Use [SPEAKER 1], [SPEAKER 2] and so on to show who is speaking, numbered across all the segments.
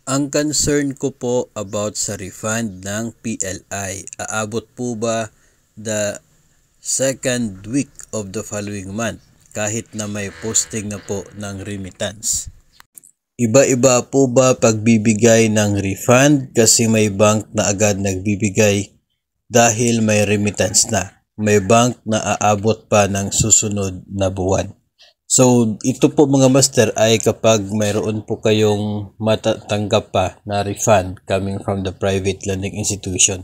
[SPEAKER 1] Ang concern ko po about sa refund ng PLI, aabot po ba the second week of the following month kahit na may posting na po ng remittance? Iba-iba po ba pagbibigay ng refund kasi may bank na agad nagbibigay dahil may remittance na. May bank na aabot pa ng susunod na buwan. So, ito po mga master ay kapag mayroon po kayong matatanggap pa na refund coming from the private lending institution.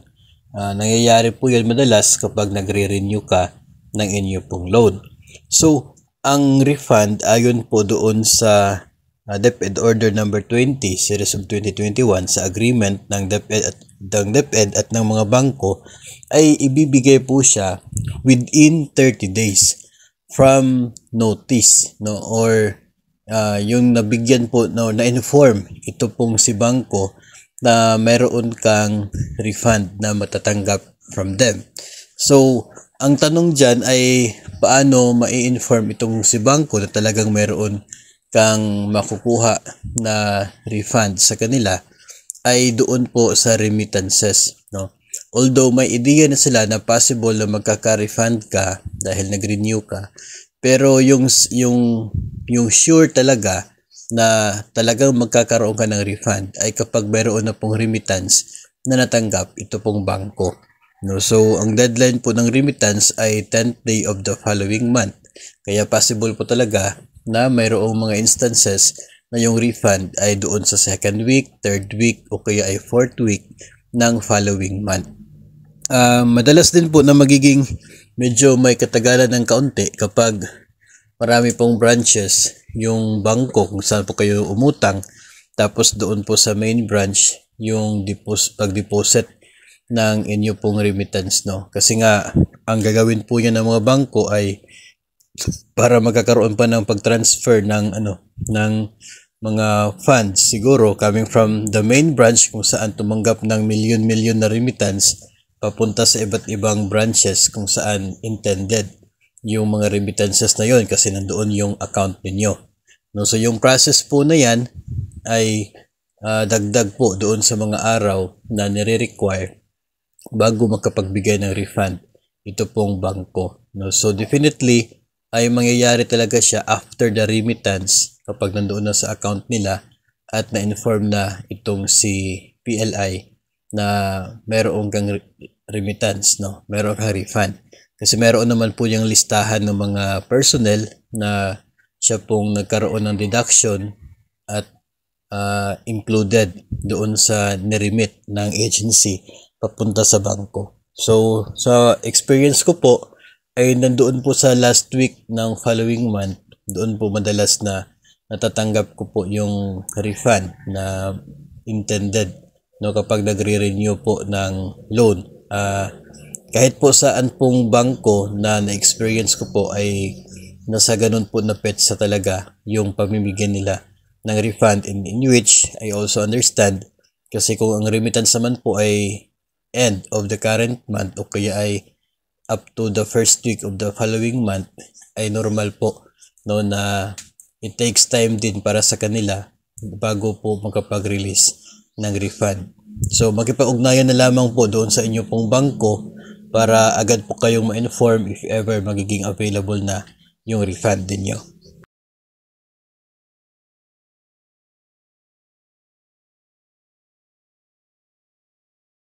[SPEAKER 1] Nangyayari po yun madalas kapag nagre-renew ka ng inyo pong loan. So, ang refund ayon po doon sa DepEd Order number 20 series of 2021 sa agreement ng DepEd at ng mga bangko ay ibibigay po siya within 30 days from notice, no, or yung nabigyan po, no, na-inform ito pong si bangko na mayroon kang refund na matatanggap from them. So ang tanong dyan ay paano mai-inform itong si bangko na talagang mayroon kang makukuha na refund sa kanila ay doon po sa remittances, no. Although may ideya na sila na possible na magkaka-refund ka dahil nag-renew ka, pero yung sure talaga na talagang magkakaroon ka ng refund ay kapag mayroon na pong remittance na natanggap ito pong bangko, no. So ang deadline po ng remittance ay 10th day of the following month. Kaya possible po talaga na mayroong mga instances na yung refund ay doon sa second week, third week o kaya ay fourth week ng following month. Madalas din po na magiging medyo may katagalan ng kaunti kapag marami pong branches yung bangko kung saan po kayo umutang, tapos doon po sa main branch yung pag-deposit ng inyo pong remittance, no. Kasi nga ang gagawin po niya ng mga bangko ay para magkakaroon pa ng pag-transfer ng ng mga funds siguro coming from the main branch kung saan tumanggap ng milyon-milyon na remittance papunta sa iba't ibang branches kung saan intended yung mga remittances na yon kasi nandoon yung account ninyo, no. So yung process po na yan ay dagdag po doon sa mga araw na nire-require bago makapagbigay ng refund ito pong bangko, no. So definitely ay mangyayari talaga siya after the remittance kapag nandoon na sa account nila at na-inform na itong si PLI na mayroong kang remittance, no, mayroong kang refund. Kasi mayroon naman po yung listahan ng mga personnel na siya pong nagkaroon ng deduction at included doon sa niremit ng agency papunta sa bangko. So sa experience ko po ay nandoon po sa last week ng following month, doon po madalas na natatanggap ko po yung refund na intended, no, kapag nagre-renew po ng loan. Kahit po saan pong bangko na na-experience ko po ay nasa ganun po na petsa talaga yung pamimigyan nila ng refund, in which I also understand kasi kung ang remittance naman po ay end of the current month o kaya ay up to the first week of the following month ay normal po, no, na it takes time din para sa kanila bago po makapag-release ng refund. So makipag-ugnayan na lamang po doon sa inyo pong bangko para agad po kayong ma-inform if ever magiging available na yung refund ninyo.